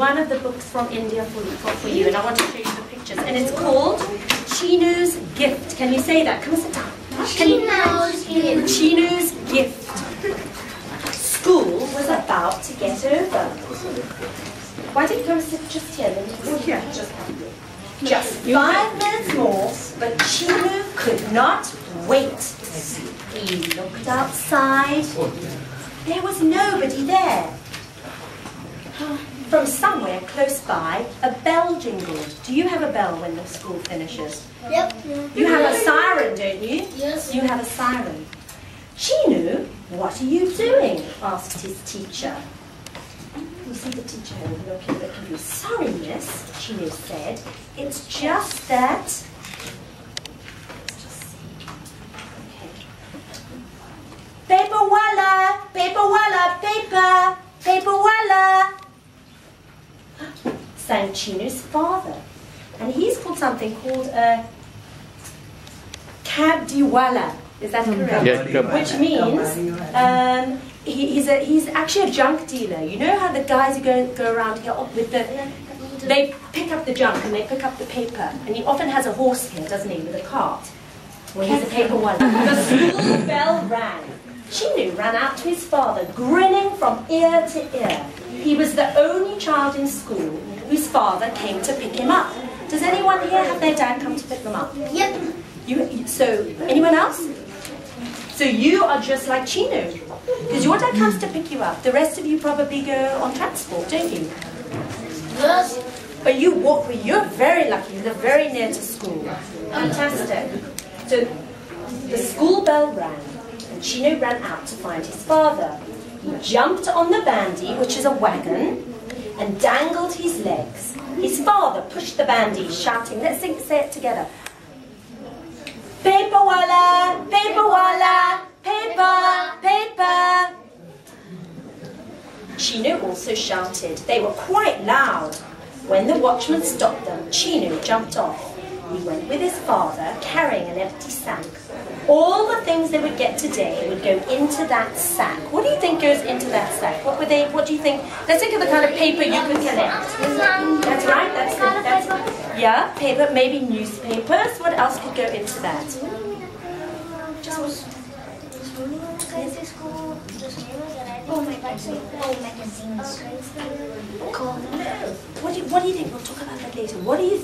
one of the books from India for you, and I want to show you the pictures. And it's called CHINOO's Gift. Can you say that? Come and sit down. CHINOO's Gift. CHINOO's Gift. School was about to get over. Why don't you come and sit just here? Here, just 5 minutes more, but CHINOO could not wait. He looked outside. There was nobody there. From somewhere close by, a bell jingled. Do you have a bell when the school finishes? Yep. You have a siren, don't you? Yes. You have a siren. CHINOO, what are you doing? Asked his teacher. You see the teacher looking a bit confused. Sorry, miss, CHINOO said. It's just that. Let's just see. Okay. Paper walla, paper, paper walla. Sang CHINOO's father. And he's called something called a cabdiwala. Is that correct? Yeah, which means he's actually a junk dealer. You know how the guys who go around here with they pick up the junk and they pick up the paper. And he often has a horse here, doesn't he, with a cart. Well, he's a paper walla. The school bell rang. CHINOO ran out to his father, grinning from ear to ear. He was the only child in school whose father came to pick him up. Does anyone here have their dad come to pick them up? Yep. So, anyone else? So you are just like CHINOO, because your dad comes to pick you up. The rest of you probably go on transport, don't you? Yes. But you walk. Well, you're very lucky. You live very near to school. Fantastic. So the school bell rang, and CHINOO ran out to find his father. He jumped on the bandy, which is a wagon, and dangled his legs. His father pushed the bandy, shouting, let's say it together. Paper walla, paper, paper. CHINOO also shouted. They were quite loud. When the watchman stopped them, CHINOO jumped off. He went with his father, carrying an empty sack. All the things they would get today would go into that sack. What do you think goes into that sack? What do you think? Let's think of the kind of paper you could collect. That's right, that's yeah, paper, maybe newspapers. What else could go into that? Magazines. What do you think? We'll talk about that later. What do you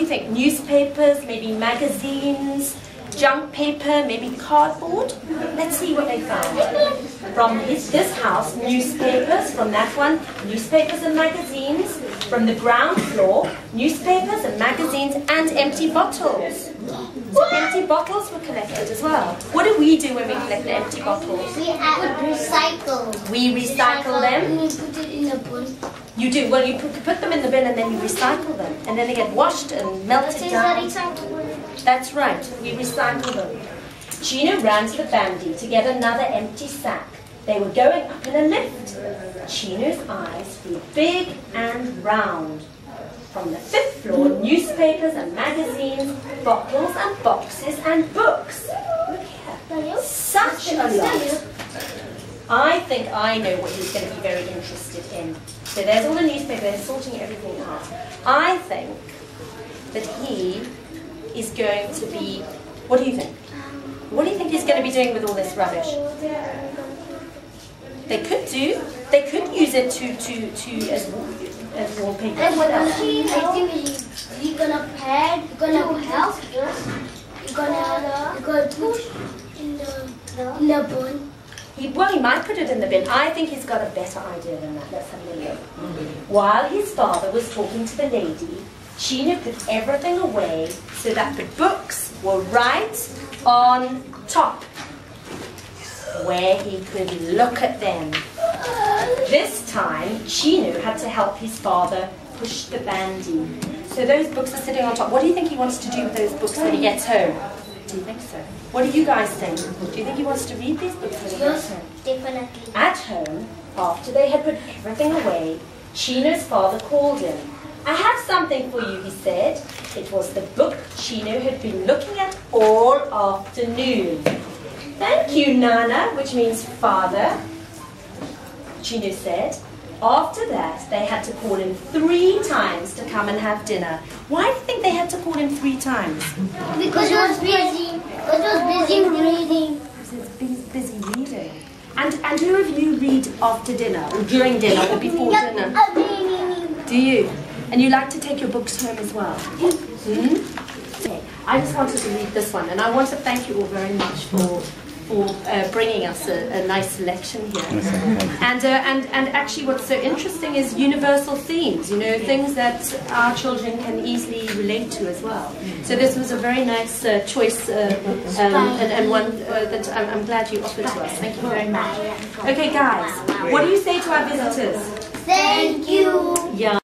think? Newspapers, maybe magazines, junk paper, maybe cardboard? Let's see what they found. From this house, newspapers. From that one, newspapers and magazines. From the ground floor, newspapers and magazines and empty bottles. So empty bottles were collected as well. What do we do when we collect the empty bottles? We recycle. We recycle them. We put it in a bin. You do. Well, you put them in the bin and then you recycle them. And then they get washed and melted down. That's right. We recycle them. CHINOO ran to the bandy to get another empty sack. They were going up in a lift. CHINOO's eyes grew big and round. From the 5th floor, newspapers and magazines, bottles and boxes and books. Look here. Such a lot. I think I know what he's going to be very interested in. So there's all the newspapers, they're sorting everything out. I think that he is going to be, what do you think? What do you think he's going to be doing with all this rubbish? They could use it as wallpaper. And what else? I think we're gonna pad, we're gonna help, we're gonna push in the bin. He might put it in the bin. I think he's got a better idea than that. Let's have a look. While his father was talking to the lady, CHINOO put everything away so that the books were right on top, where he could look at them. This time, CHINOO had to help his father push the bandy. So those books are sitting on top. What do you think he wants to do with those books when he gets home? Do you think so? What do you guys think? Do you think he wants to read these books when he gets home? Definitely. At home, after they had put everything away, CHINOO's father called him. I have something for you, he said. It was the book CHINOO had been looking at all afternoon. Thank you, Nana, which means father, CHINOO said. After that, they had to call him 3 times to come and have dinner. Why do you think they had to call him 3 times? Because he was busy. Because he was busy reading. Because he was busy reading. And who of you read after dinner, or during dinner, or before dinner? Do you? And you like to take your books home as well? Okay. I just wanted to read this one, and I want to thank you all very much for bringing us a nice selection here. And actually what's so interesting is universal themes, you know, things that our children can easily relate to as well. So this was a very nice choice and one that I'm glad you offered to us. Thank you very much. Okay guys, what do you say to our visitors? Thank you. Yeah.